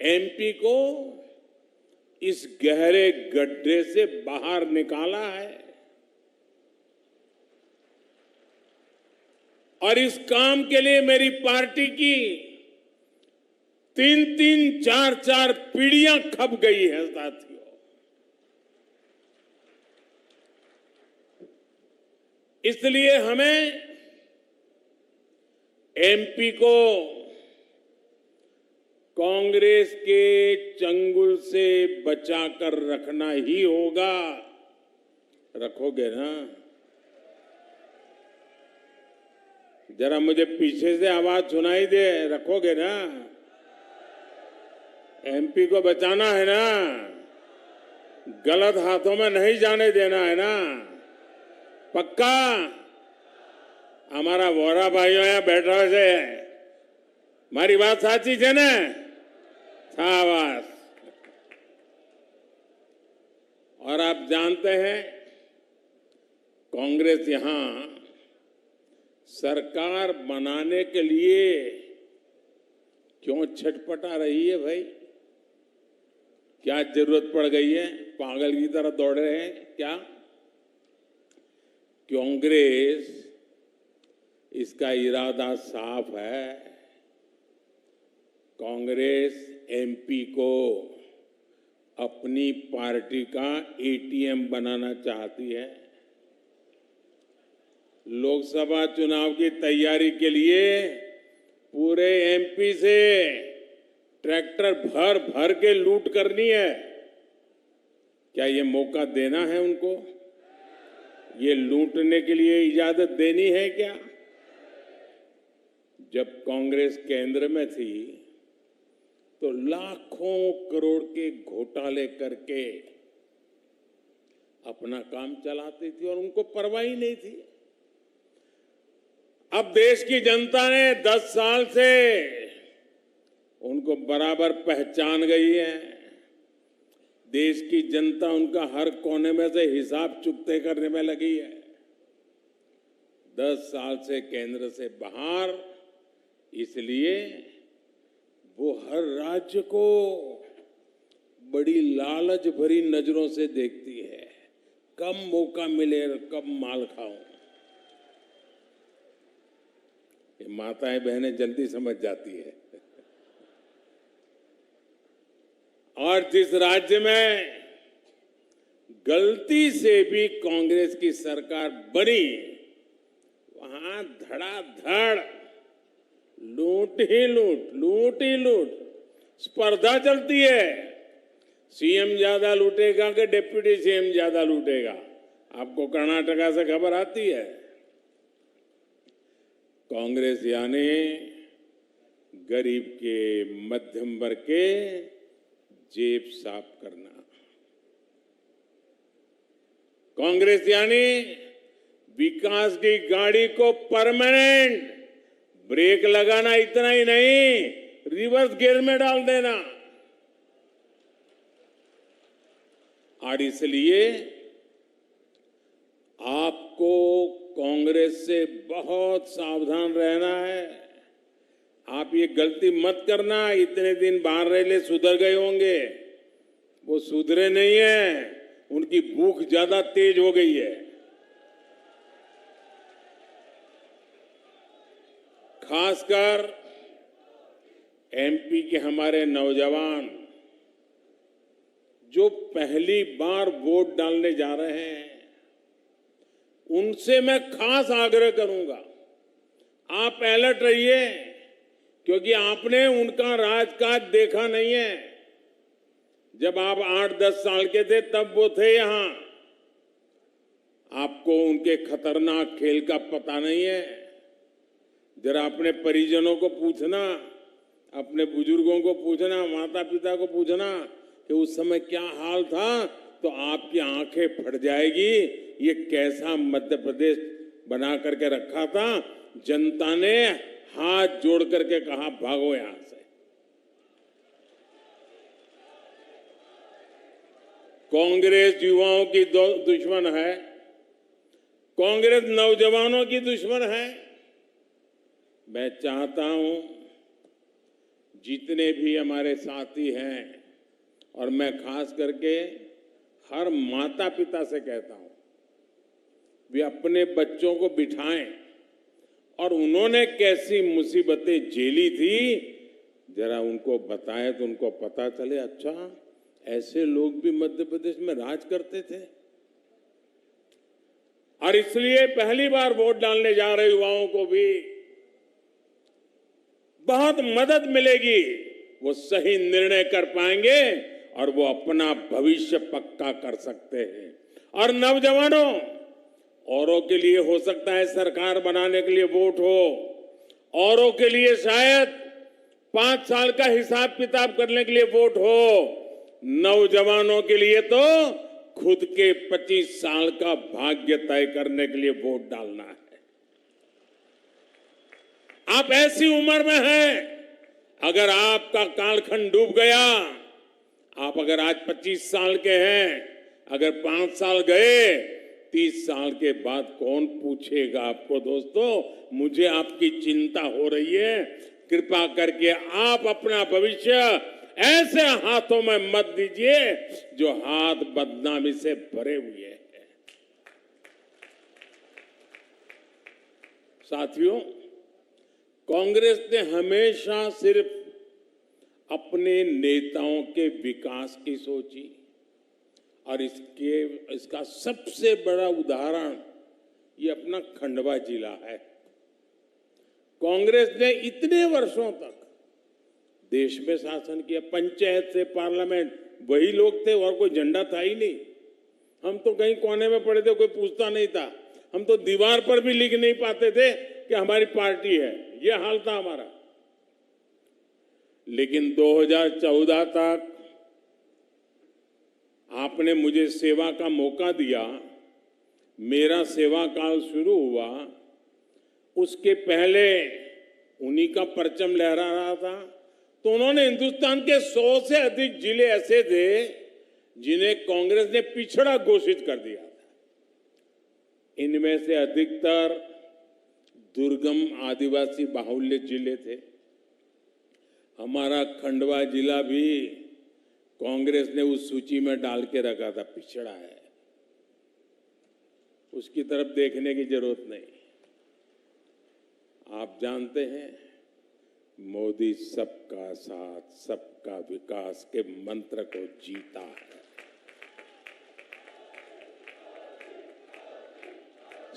MP को इस गहरे गड्ढे से बाहर निकाला है और इस काम के लिए मेरी पार्टी की 3-3, 4-4 पीढ़ियां खप गई है साथियों। इसलिए हमें एमपी को कांग्रेस के चंगुल से बचाकर रखना ही होगा। रखोगे ना? जरा मुझे पीछे से आवाज सुनाई दे, रखोगे ना? एमपी को बचाना है ना? गलत हाथों में नहीं जाने देना है ना? पक्का? हमारा वोरा भाइयों यहाँ बैठा है, मारी बात साची है ना? शाबाश। और आप जानते हैं कांग्रेस यहां सरकार बनाने के लिए क्यों छटपटा रही है भाई? क्या जरूरत पड़ गई है? पागल की तरह दौड़ रहे हैं क्या? कांग्रेस इसका इरादा साफ है। कांग्रेस एमपी को अपनी पार्टी का एटीएम बनाना चाहती है। लोकसभा चुनाव की तैयारी के लिए पूरे एमपी से ट्रैक्टर भर भर के लूट करनी है। क्या ये मौका देना है उनको? ये लूटने के लिए इजाजत देनी है क्या? जब कांग्रेस केंद्र में थी तो लाखों करोड़ के घोटाले करके अपना काम चलाती थी और उनको परवाह ही नहीं थी। अब देश की जनता ने 10 साल से उनको बराबर पहचान गई है। देश की जनता उनका हर कोने में से हिसाब चुकते करने में लगी है। 10 साल से केंद्र से बाहर, इसलिए वो हर राज्य को बड़ी लालच भरी नजरों से देखती है। कब मौका मिले, कब माल खाऊं। ये माताएं बहनें जल्दी समझ जाती है। और जिस राज्य में गलती से भी कांग्रेस की सरकार बनी, वहां धड़ाधड़ लूट ही लूट स्पर्धा चलती है। सीएम ज्यादा लूटेगा कि डिप्टी सीएम ज्यादा लूटेगा? आपको कर्नाटका से खबर आती है। कांग्रेस यानी गरीब के, मध्यम वर्ग के जेब साफ करना। कांग्रेस यानी विकास की गाड़ी को परमानेंट ब्रेक लगाना, इतना ही नहीं, रिवर्स गियर में डाल देना। और इसलिए आपको कांग्रेस से बहुत सावधान रहना है। आप ये गलती मत करना। इतने दिन बाहर रह ले, सुधर गए होंगे, वो सुधरे नहीं है। उनकी भूख ज्यादा तेज हो गई है। खासकर एमपी के हमारे नौजवान जो पहली बार वोट डालने जा रहे हैं, उनसे मैं खास आग्रह करूंगा, आप अलर्ट रहिए, क्योंकि आपने उनका राजकाज देखा नहीं है। जब आप 8-10 साल के थे तब वो थे यहां। आपको उनके खतरनाक खेल का पता नहीं है। जरा अपने परिजनों को पूछना, अपने बुजुर्गों को पूछना, माता पिता को पूछना कि उस समय क्या हाल था, तो आपकी आंखें फट जाएगी। ये कैसा मध्य प्रदेश बना करके रखा था। जनता ने हाथ जोड़ करके कहा, भागो यहां से। कांग्रेस युवाओं की दुश्मन है, कांग्रेस नौजवानों की दुश्मन है। मैं चाहता हूं जितने भी हमारे साथी हैं, और मैं खास करके हर माता पिता से कहता हूं, वे अपने बच्चों को बिठाएं और उन्होंने कैसी मुसीबतें झेली थी जरा उनको बताएं तो उनको पता चले, अच्छा ऐसे लोग भी मध्य प्रदेश में राज करते थे। और इसलिए पहली बार वोट डालने जा रहे युवाओं को भी बहुत मदद मिलेगी, वो सही निर्णय कर पाएंगे और वो अपना भविष्य पक्का कर सकते हैं। और नौजवानों, औरों के लिए हो सकता है सरकार बनाने के लिए वोट हो, औरों के लिए शायद 5 साल का हिसाब किताब करने के लिए वोट हो, नौजवानों के लिए तो खुद के 25 साल का भाग्य तय करने के लिए वोट डालना है। आप ऐसी उम्र में हैं, अगर आपका कालखंड डूब गया, आप अगर आज 25 साल के हैं, अगर 5 साल गए, 30 साल के बाद कौन पूछेगा आपको? दोस्तों, मुझे आपकी चिंता हो रही है, कृपा करके आप अपना भविष्य ऐसे हाथों में मत दीजिए जो हाथ बदनामी से भरे हुए हैं। साथियों, कांग्रेस ने हमेशा सिर्फ अपने नेताओं के विकास की सोची, और इसका सबसे बड़ा उदाहरण ये अपना खंडवा जिला है। कांग्रेस ने इतने वर्षों तक देश में शासन किया, पंचायत से पार्लियामेंट वही लोग थे और कोई झंडा था ही नहीं। हम तो कहीं कोने में पड़े थे, कोई पूछता नहीं था। हम तो दीवार पर भी लिख नहीं पाते थे कि हमारी पार्टी है, ये हाल था हमारा। लेकिन 2014 तक आपने मुझे सेवा का मौका दिया, मेरा सेवा काल शुरू हुआ। उसके पहले उन्हीं का परचम लहरा रहा था, तो उन्होंने हिंदुस्तान के 100 से अधिक जिले ऐसे थे जिन्हें कांग्रेस ने पिछड़ा घोषित कर दिया था। इनमें से अधिकतर दुर्गम आदिवासी बाहुल्य जिले थे। हमारा खंडवा जिला भी कांग्रेस ने उस सूची में डाल के रखा था, पिछड़ा है, उसकी तरफ देखने की जरूरत नहीं। आप जानते हैं, मोदी सबका साथ सबका विकास के मंत्र को जीता है।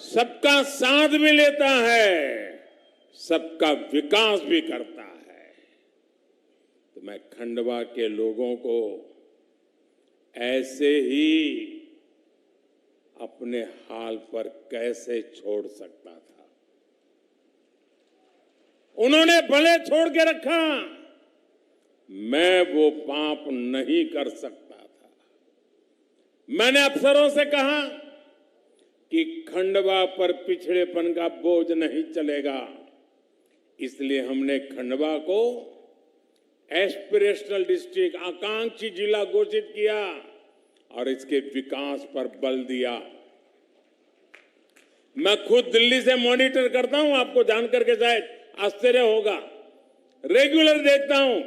सबका साथ भी लेता है, सबका विकास भी करता है। तो मैं खंडवा के लोगों को ऐसे ही अपने हाल पर कैसे छोड़ सकता था? उन्होंने भले छोड़ के रखा, मैं वो पाप नहीं कर सकता था। मैंने अफसरों से कहा कि खंडवा पर पिछड़ेपन का बोझ नहीं चलेगा, इसलिए हमने खंडवा को एस्पिरेशनल डिस्ट्रिक्ट, आकांक्षी जिला घोषित किया और इसके विकास पर बल दिया। मैं खुद दिल्ली से मॉनिटर करता हूं, आपको जानकर के शायद आश्चर्य होगा। रेगुलर देखता हूं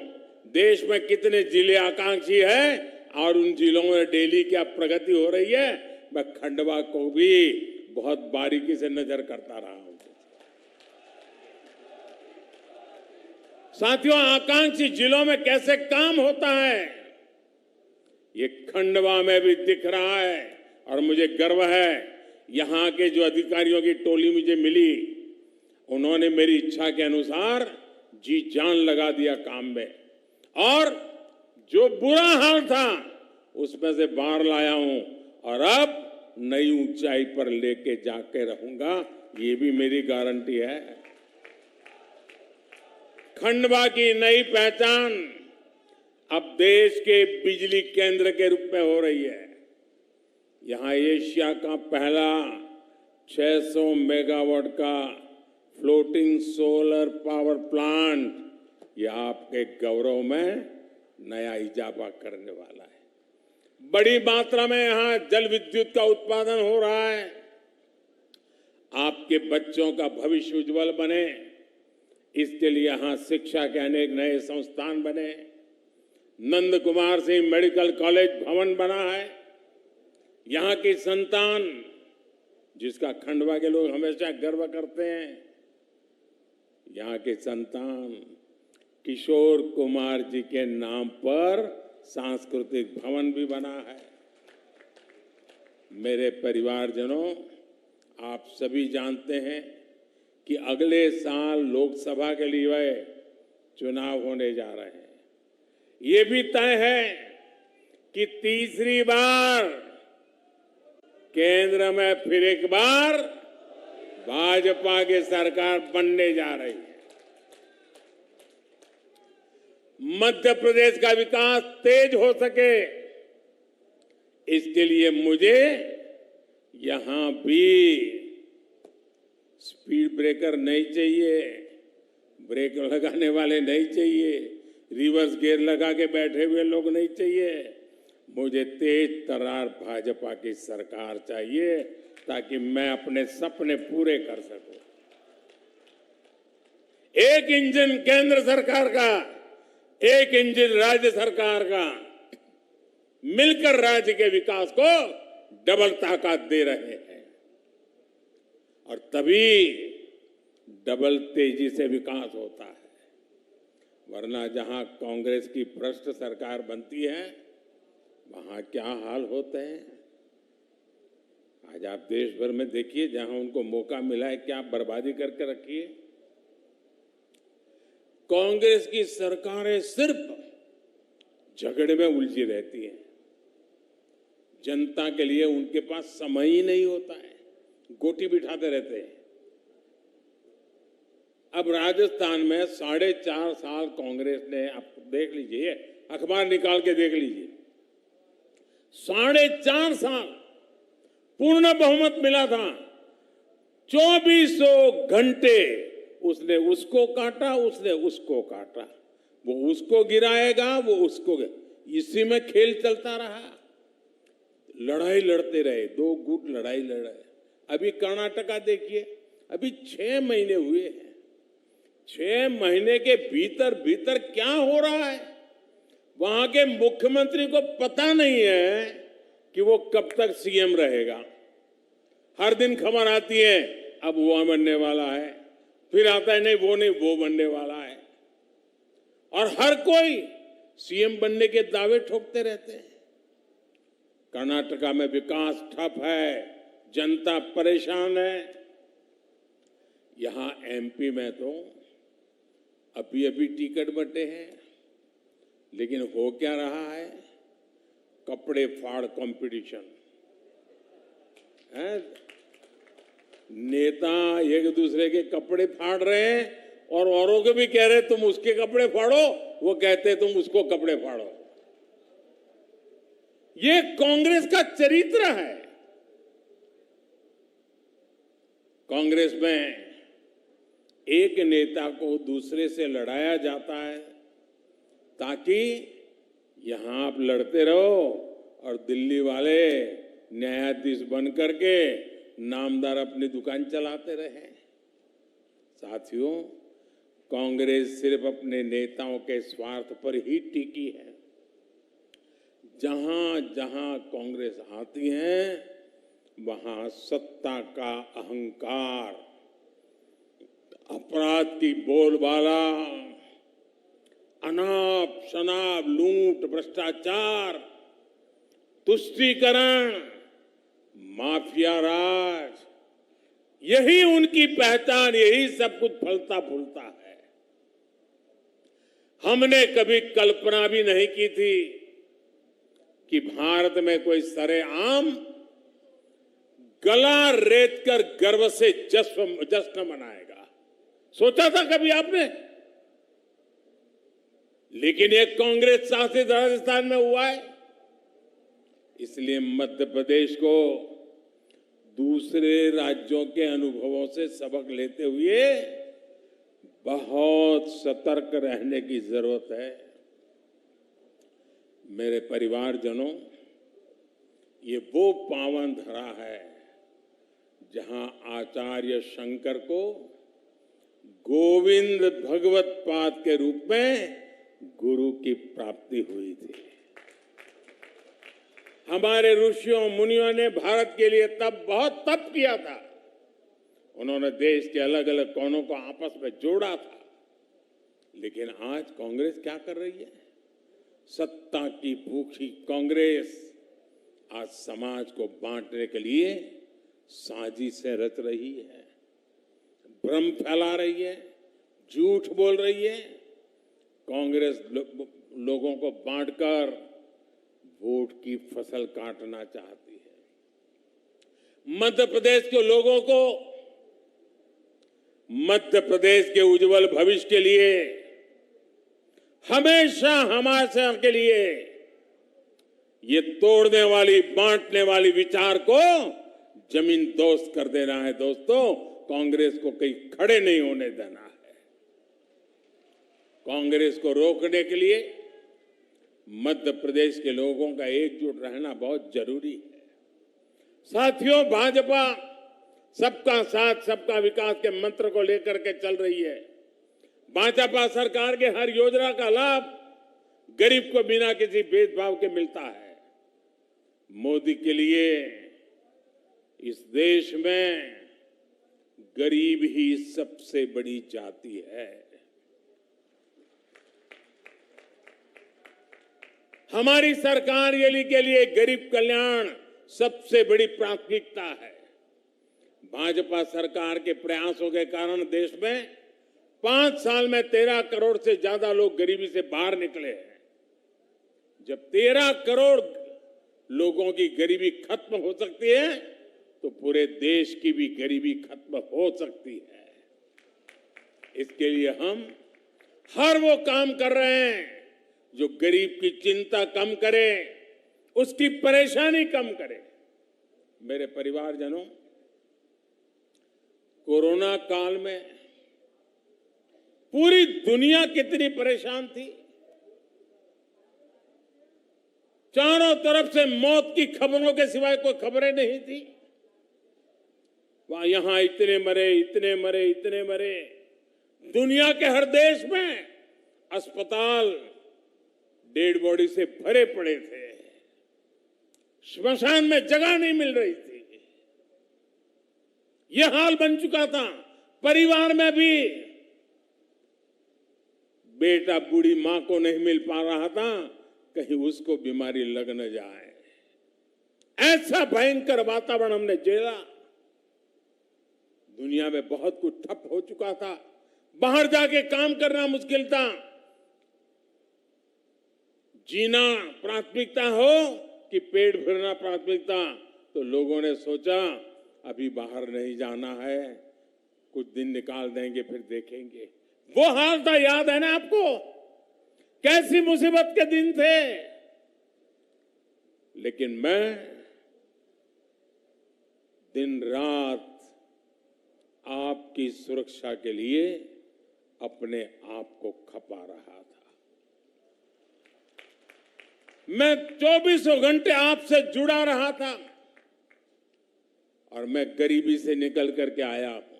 देश में कितने जिले आकांक्षी हैं और उन जिलों में डेली क्या प्रगति हो रही है। मैं खंडवा को भी बहुत बारीकी से नजर करता रहा हूं। साथियों, आकांक्षी जिलों में कैसे काम होता है ये खंडवा में भी दिख रहा है और मुझे गर्व है। यहां के जो अधिकारियों की टोली मुझे मिली, उन्होंने मेरी इच्छा के अनुसार जी जान लगा दिया काम में, और जो बुरा हाल था उसमें से बाहर लाया हूं और अब नई ऊंचाई पर लेके जाके रहूंगा, ये भी मेरी गारंटी है। खंडवा की नई पहचान अब देश के बिजली केंद्र के रूप में हो रही है। यहां एशिया का पहला 600 मेगावाट का फ्लोटिंग सोलर पावर प्लांट, यह आपके गौरव में नया इजाफा करने वाला है। बड़ी मात्रा में यहां जल विद्युत का उत्पादन हो रहा है। आपके बच्चों का भविष्य उज्जवल बने, इसके लिए यहां शिक्षा के अनेक नए संस्थान बने। नंद कुमार सिंह मेडिकल कॉलेज भवन बना है। यहां की संतान, जिसका खंडवा के लोग हमेशा गर्व करते हैं, यहां के संतान किशोर कुमार जी के नाम पर सांस्कृतिक भवन भी बना है। मेरे परिवारजनों, आप सभी जानते हैं कि अगले साल लोकसभा के लिए चुनाव होने जा रहे हैं। ये भी तय है कि तीसरी बार केंद्र में फिर एक बार भाजपा की सरकार बनने जा रही है। मध्य प्रदेश का विकास तेज हो सके, इसके लिए मुझे यहां भी स्पीड ब्रेकर नहीं चाहिए, ब्रेक लगाने वाले नहीं चाहिए, रिवर्स गियर लगा के बैठे हुए लोग नहीं चाहिए। मुझे तेज तर्रार भाजपा की सरकार चाहिए ताकि मैं अपने सपने पूरे कर सकूं। एक इंजन केंद्र सरकार का, एक इंजन राज्य सरकार का, मिलकर राज्य के विकास को डबल ताकत दे रहे हैं और तभी डबल तेजी से विकास होता है। वरना जहां कांग्रेस की भ्रष्ट सरकार बनती है, वहां क्या हाल होते हैं। आज आप देश भर में देखिए, जहां उनको मौका मिला है क्या बर्बादी करके रखी है। कांग्रेस की सरकारें सिर्फ झगड़े में उलझी रहती हैं। जनता के लिए उनके पास समय ही नहीं होता है, गोटी बिठाते रहते हैं। अब राजस्थान में 4.5 साल कांग्रेस ने, आप देख लीजिए, अखबार निकाल के देख लीजिए, 4.5 साल पूर्ण बहुमत मिला था। 2400 घंटे उसने उसको काटा, उसने उसको काटा, वो उसको गिराएगा, वो उसको, इसी में खेल चलता रहा। लड़ाई लड़ते रहे, 2 गुट लड़ाई लड़ रहे। अभी कर्नाटका देखिए, अभी 6 महीने हुए हैं। 6 महीने के भीतर भीतर क्या हो रहा है, वहां के मुख्यमंत्री को पता नहीं है कि वो कब तक सीएम रहेगा। हर दिन खबर आती है अब वो बनने वाला है, फिर आता है नहीं वो नहीं, वो बनने वाला है, और हर कोई सीएम बनने के दावे ठोकते रहते हैं। कर्नाटका में विकास ठप है, जनता परेशान है। यहां एमपी में तो अभी अभी टिकट बंटे हैं, लेकिन हो क्या रहा है, कपड़े फाड़ कंपटीशन है। नेता एक दूसरे के कपड़े फाड़ रहे हैं और औरों को भी कह रहे तुम उसके कपड़े फाड़ो, वो कहते तुम उसको कपड़े फाड़ो। ये कांग्रेस का चरित्र है। कांग्रेस में एक नेता को दूसरे से लड़ाया जाता है ताकि यहां आप लड़ते रहो और दिल्ली वाले न्यायाधीश बन करके नामदार अपनी दुकान चलाते रहे। साथियों, कांग्रेस सिर्फ अपने नेताओं के स्वार्थ पर ही टिकी है। जहां जहां कांग्रेस आती है, वहां सत्ता का अहंकार, अपराध की बोलबाला, अनाप शनाप लूट, भ्रष्टाचार, तुष्टीकरण, माफिया राज, यही उनकी पहचान, यही सब कुछ फलता फूलता है। हमने कभी कल्पना भी नहीं की थी कि भारत में कोई सरेआम गला रेत कर गर्व से जश्न मनाएगा। सोचा था कभी आपने? लेकिन ये कांग्रेस शासित राजस्थान में हुआ है। इसलिए मध्य प्रदेश को दूसरे राज्यों के अनुभवों से सबक लेते हुए बहुत सतर्क रहने की जरूरत है। मेरे परिवारजनों, ये वो पावन धरा है जहां आचार्य शंकर को गोविंद भगवत पाद के रूप में गुरु की प्राप्ति हुई थी। हमारे ऋषियों मुनियों ने भारत के लिए तब बहुत तप किया था। उन्होंने देश के अलग अलग कोनों को आपस में जोड़ा था। लेकिन आज कांग्रेस क्या कर रही है? सत्ता की भूखी कांग्रेस आज समाज को बांटने के लिए साजिशें रच रही है, भ्रम फैला रही है, झूठ बोल रही है। कांग्रेस लोगों को बांटकर वोट की फसल काटना चाहती है। मध्य प्रदेश के लोगों को मध्य प्रदेश के उज्जवल भविष्य के लिए, हमेशा हमेशा के लिए ये तोड़ने वाली, बांटने वाली विचार को जमीन दोस्त कर देना है। दोस्तों, कांग्रेस को कहीं खड़े नहीं होने देना है। कांग्रेस को रोकने के लिए मध्य प्रदेश के लोगों का एकजुट रहना बहुत जरूरी है। साथियों, भाजपा सबका साथ सबका विकास के मंत्र को लेकर के चल रही है। भाजपा सरकार के हर योजना का लाभ गरीब को बिना किसी भेदभाव के मिलता है। मोदी के लिए इस देश में गरीब ही सबसे बड़ी जाति है। हमारी सरकार के लिए गरीब कल्याण सबसे बड़ी प्राथमिकता है। भाजपा सरकार के प्रयासों के कारण देश में 5 साल में 13 करोड़ से ज्यादा लोग गरीबी से बाहर निकले हैं। जब 13 करोड़ लोगों की गरीबी खत्म हो सकती है तो पूरे देश की भी गरीबी खत्म हो सकती है। इसके लिए हम हर वो काम कर रहे हैं जो गरीब की चिंता कम करे, उसकी परेशानी कम करे। मेरे परिवारजनों, कोरोना काल में पूरी दुनिया कितनी परेशान थी। चारों तरफ से मौत की खबरों के सिवाय कोई खबरें नहीं थी। वहां यहां इतने मरे, इतने मरे, इतने मरे। दुनिया के हर देश में अस्पताल डेड बॉडी से भरे पड़े थे। श्मशान में जगह नहीं मिल रही थी। यह हाल बन चुका था। परिवार में भी बेटा बूढ़ी मां को नहीं मिल पा रहा था, कहीं उसको बीमारी लग न जाए। ऐसा भयंकर वातावरण हमने झेला। दुनिया में बहुत कुछ ठप हो चुका था। बाहर जाके काम करना मुश्किल था। जीना प्राथमिकता हो कि पेट भरना प्राथमिकता, तो लोगों ने सोचा अभी बाहर नहीं जाना है, कुछ दिन निकाल देंगे फिर देखेंगे। वो हाल था, याद है ना आपको? कैसी मुसीबत के दिन थे। लेकिन मैं दिन रात आपकी सुरक्षा के लिए अपने आप को खपा रहा था। मैं 24 घंटे आपसे जुड़ा रहा था और मैं गरीबी से निकल करके आया हूं।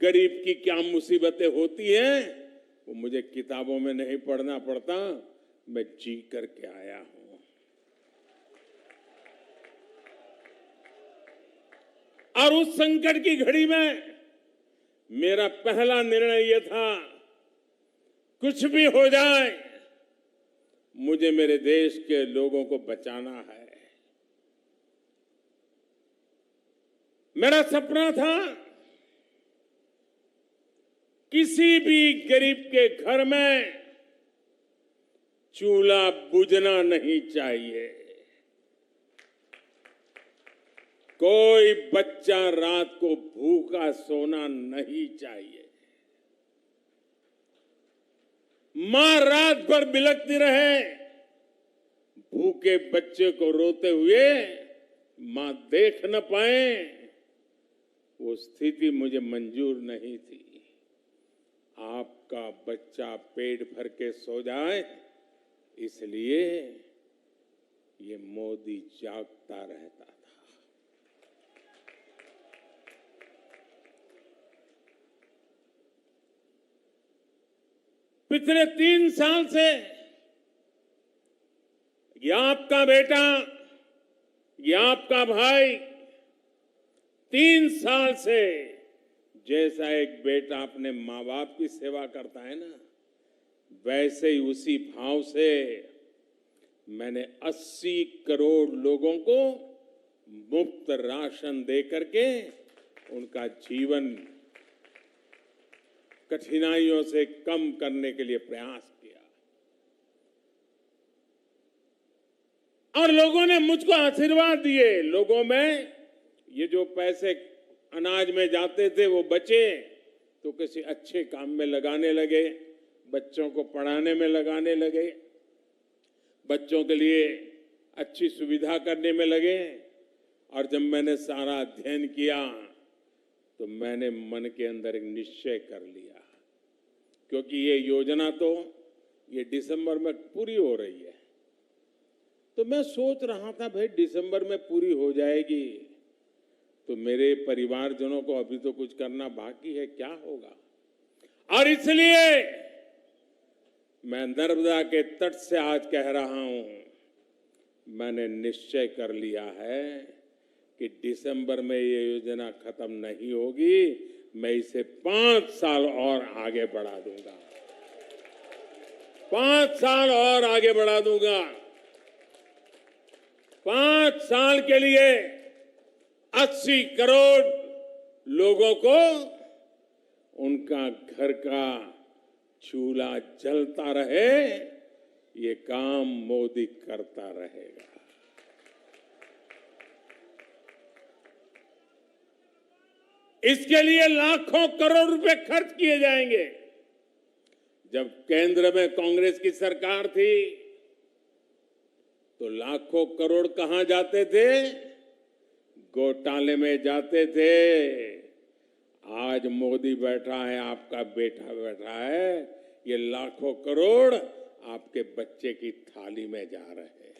गरीब की क्या मुसीबतें होती हैं वो मुझे किताबों में नहीं पढ़ना पड़ता, मैं जी करके आया हूं। और उस संकट की घड़ी में मेरा पहला निर्णय यह था, कुछ भी हो जाए मुझे मेरे देश के लोगों को बचाना है। मेरा सपना था किसी भी गरीब के घर में चूल्हा बुझना नहीं चाहिए, कोई बच्चा रात को भूखा सोना नहीं चाहिए, मां रात भर बिलखती रहे, भूखे बच्चे को रोते हुए मां देख न पाए, वो स्थिति मुझे मंजूर नहीं थी। आपका बच्चा पेट भर के सो जाए, इसलिए ये मोदी जागता रहता था। पिछले 3 साल से ये आपका बेटा, ये आपका भाई 3 साल से जैसा एक बेटा अपने माँ बाप की सेवा करता है ना, वैसे ही उसी भाव से मैंने 80 करोड़ लोगों को मुफ्त राशन दे करके उनका जीवन कठिनाइयों से कम करने के लिए प्रयास किया। और लोगों ने मुझको आशीर्वाद दिए। लोगों में ये जो पैसे अनाज में जाते थे वो बचे तो किसी अच्छे काम में लगाने लगे, बच्चों को पढ़ाने में लगाने लगे, बच्चों के लिए अच्छी सुविधा करने में लगे। और जब मैंने सारा अध्ययन किया तो मैंने मन के अंदर एक निश्चय कर लिया, क्योंकि ये योजना तो ये दिसंबर में पूरी हो रही है। तो मैं सोच रहा था भाई दिसंबर में पूरी हो जाएगी तो मेरे परिवारजनों को अभी तो कुछ करना बाकी है, क्या होगा। और इसलिए मैं नर्मदा के तट से आज कह रहा हूं, मैंने निश्चय कर लिया है कि दिसंबर में ये योजना खत्म नहीं होगी, मैं इसे 5 साल और आगे बढ़ा दूंगा, 5 साल और आगे बढ़ा दूंगा। 5 साल के लिए 80 करोड़ लोगों को उनका घर का चूल्हा जलता रहे, ये काम मोदी करता रहेगा। इसके लिए लाखों करोड़ रुपए खर्च किए जाएंगे। जब केंद्र में कांग्रेस की सरकार थी तो लाखों करोड़ कहां जाते थे? घोटाले में जाते थे। आज मोदी बैठा है, आपका बेटा बैठा है, ये लाखों करोड़ आपके बच्चे की थाली में जा रहे हैं।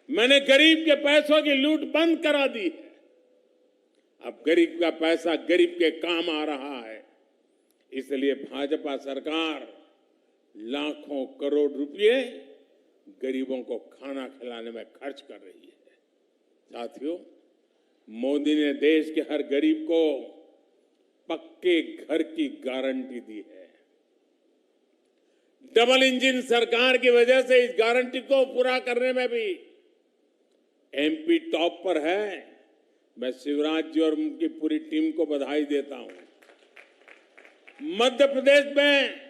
मैंने गरीब के पैसों की लूट बंद करा दी है। अब गरीब का पैसा गरीब के काम आ रहा है। इसलिए भाजपा सरकार लाखों करोड़ रुपए गरीबों को खाना खिलाने में खर्च कर रही है। साथियों, मोदी ने देश के हर गरीब को पक्के घर की गारंटी दी है। डबल इंजन सरकार की वजह से इस गारंटी को पूरा करने में भी एमपी टॉप पर है। मैं शिवराज जी और उनकी पूरी टीम को बधाई देता हूं। मध्य प्रदेश में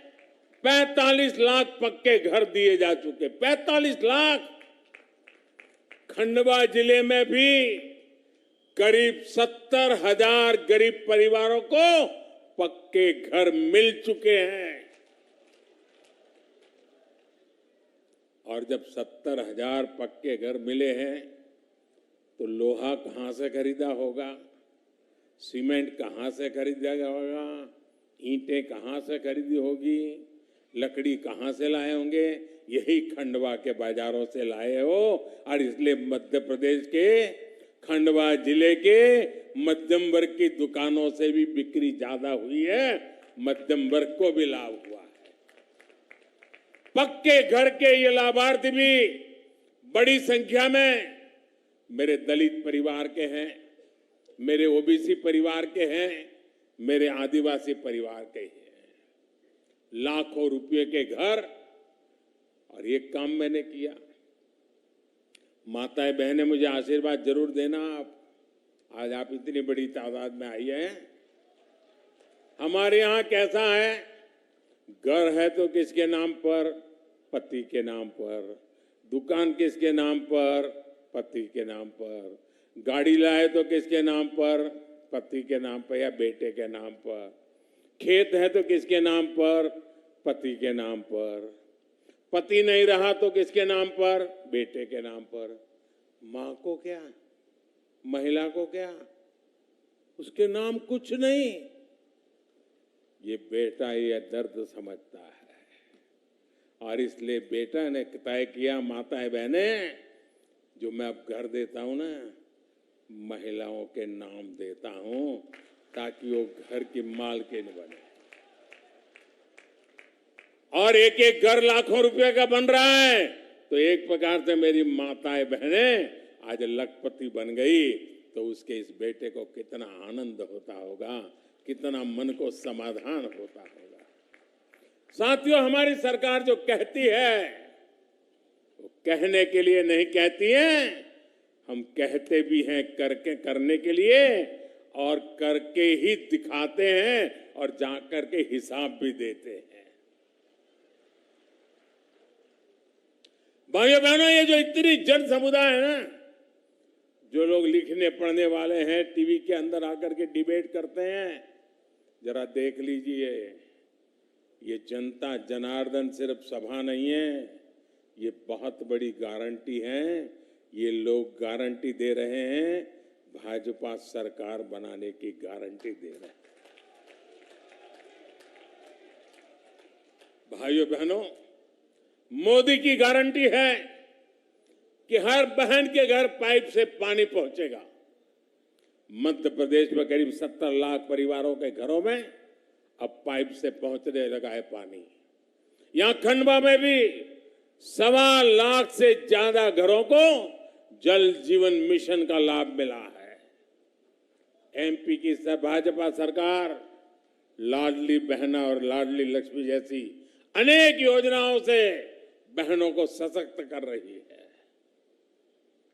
45 लाख पक्के घर दिए जा चुके, 45 लाख। खंडवा जिले में भी करीब 70,000 गरीब परिवारों को पक्के घर मिल चुके हैं। और जब 70,000 पक्के घर मिले हैं तो लोहा कहां से खरीदा होगा, सीमेंट कहां से खरीदा होगा, ईंटें कहां से खरीदी होगी, लकड़ी कहां से लाए होंगे? यही खंडवा के बाजारों से लाए हो। और इसलिए मध्य प्रदेश के खंडवा जिले के मध्यम वर्ग की दुकानों से भी बिक्री ज्यादा हुई है, मध्यम वर्ग को भी लाभ हुआ है। पक्के घर के ये लाभार्थी भी बड़ी संख्या में मेरे दलित परिवार के हैं, मेरे ओबीसी परिवार के हैं, मेरे आदिवासी परिवार के हैं। लाखों रुपए के घर। और ये काम मैंने किया। माताएं बहनें मुझे आशीर्वाद जरूर देना। आप आज आप इतनी बड़ी तादाद में आई हैं। हमारे यहां कैसा है, घर है तो किसके नाम पर? पति के नाम पर। दुकान किसके नाम पर? पति के नाम पर। गाड़ी लाए तो किसके नाम पर? पति के नाम पर या बेटे के नाम पर। खेत है तो किसके नाम पर? पति के नाम पर। पति नहीं रहा तो किसके नाम पर? बेटे के नाम पर। मां को क्या, महिला को क्या, उसके नाम कुछ नहीं। ये बेटा ये दर्द समझता है। और इसलिए बेटा ने तय किया, माताएं बहनें, जो मैं अब घर देता हूं ना, महिलाओं के नाम देता हूं ताकि वो घर की मालकिन बने। और एक एक घर लाखों रुपए का बन रहा है, तो एक प्रकार से मेरी माताएं बहनें आज लखपति बन गई, तो उसके इस बेटे को कितना आनंद होता होगा, कितना मन को समाधान होता होगा। साथियों, हमारी सरकार जो कहती है वो कहने के लिए नहीं कहती है, हम कहते भी हैं करके करने के लिए, और करके ही दिखाते हैं और जाकर के हिसाब भी देते हैं। भाइयों बहनों, ये जो इतनी जन समुदाय है ना, जो लोग लिखने पढ़ने वाले हैं, टीवी के अंदर आकर के डिबेट करते हैं, जरा देख लीजिए, ये जनता जनार्दन सिर्फ सभा नहीं है, ये बहुत बड़ी गारंटी है। ये लोग गारंटी दे रहे हैं, भाजपा सरकार बनाने की गारंटी दे रहे हैं। भाइयों बहनों, मोदी की गारंटी है कि हर बहन के घर पाइप से पानी पहुंचेगा। मध्य प्रदेश में करीब 70 लाख परिवारों के घरों में अब पाइप से पहुंचने लगा है पानी। यहां खंडवा में भी 1.25 लाख से ज्यादा घरों को जल जीवन मिशन का लाभ मिला है। एमपी की भाजपा सरकार लाडली बहना और लाडली लक्ष्मी जैसी अनेक योजनाओं से बहनों को सशक्त कर रही है,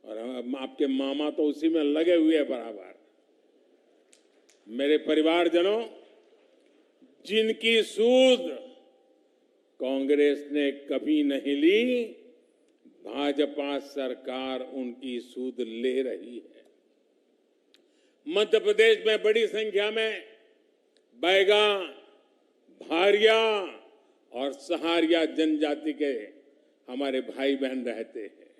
और आपके मामा तो उसी में लगे हुए हैं बराबर। मेरे परिवारजनों, जिनकी सूद कांग्रेस ने कभी नहीं ली, भाजपा सरकार उनकी सूद ले रही है। मध्य प्रदेश में बड़ी संख्या में बैगा, भारिया और सहारिया जनजाति के हमारे भाई बहन रहते हैं।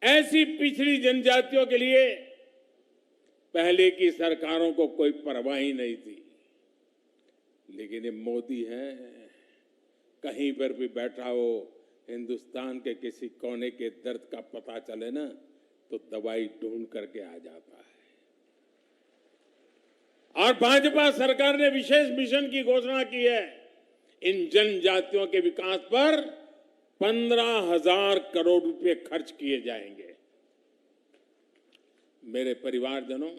ऐसी पिछड़ी जनजातियों के लिए पहले की सरकारों को कोई परवाह ही नहीं थी, लेकिन ये मोदी है, कहीं पर भी बैठा हो, हिंदुस्तान के किसी कोने के दर्द का पता चले ना, तो दवाई ढूंढ करके आ जाता है। और भाजपा सरकार ने विशेष मिशन की घोषणा की है। इन जनजातियों के विकास पर 15,000 करोड़ रुपए खर्च किए जाएंगे। मेरे परिवारजनों,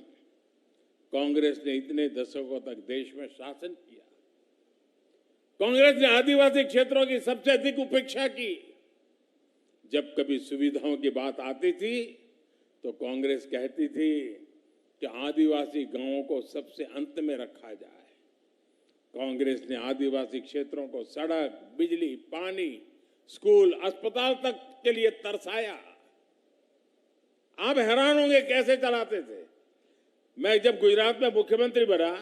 कांग्रेस ने इतने दशकों तक देश में शासन किया। कांग्रेस ने आदिवासी क्षेत्रों की सबसे अधिक उपेक्षा की। जब कभी सुविधाओं की बात आती थी तो कांग्रेस कहती थी कि आदिवासी गांवों को सबसे अंत में रखा जाए। कांग्रेस ने आदिवासी क्षेत्रों को सड़क, बिजली, पानी, स्कूल, अस्पताल तक के लिए तरसाया। आप हैरान होंगे कैसे चलाते थे। मैं जब गुजरात में मुख्यमंत्री बना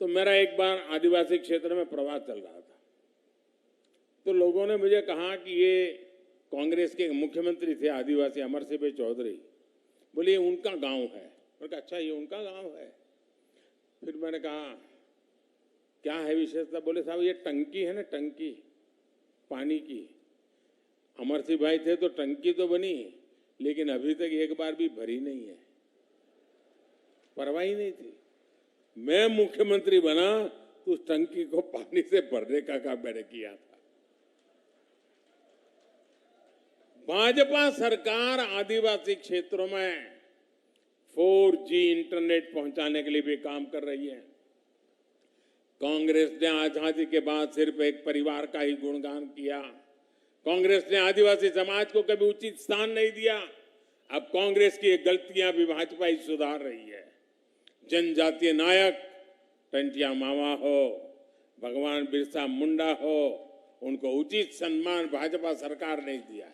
तो मेरा एक बार आदिवासी क्षेत्र में प्रवास चल रहा था, तो लोगों ने मुझे कहा कि ये कांग्रेस के मुख्यमंत्री थे आदिवासी अमर सिंह भाई चौधरी, बोले ये उनका गांव है। मैंने कहा अच्छा, ये उनका गांव है। फिर मैंने कहा क्या है विशेषता। बोले साहब ये टंकी है ना, टंकी पानी की, अमर सिंह भाई थे तो टंकी तो बनी, लेकिन अभी तक एक बार भी भरी नहीं है, परवाह ही नहीं थी। मैं मुख्यमंत्री बना तो उस टंकी को पानी से भरने का काम मैंने किया था। भाजपा सरकार आदिवासी क्षेत्रों में 4G इंटरनेट पहुंचाने के लिए भी काम कर रही है। कांग्रेस ने आजादी के बाद सिर्फ एक परिवार का ही गुणगान किया। कांग्रेस ने आदिवासी समाज को कभी उचित स्थान नहीं दिया। अब कांग्रेस की गलतियां भी भाजपा ही सुधार रही है। जनजातीय नायक टंटिया मामा हो, भगवान बिरसा मुंडा हो, उनको उचित सम्मान भाजपा सरकार ने दिया।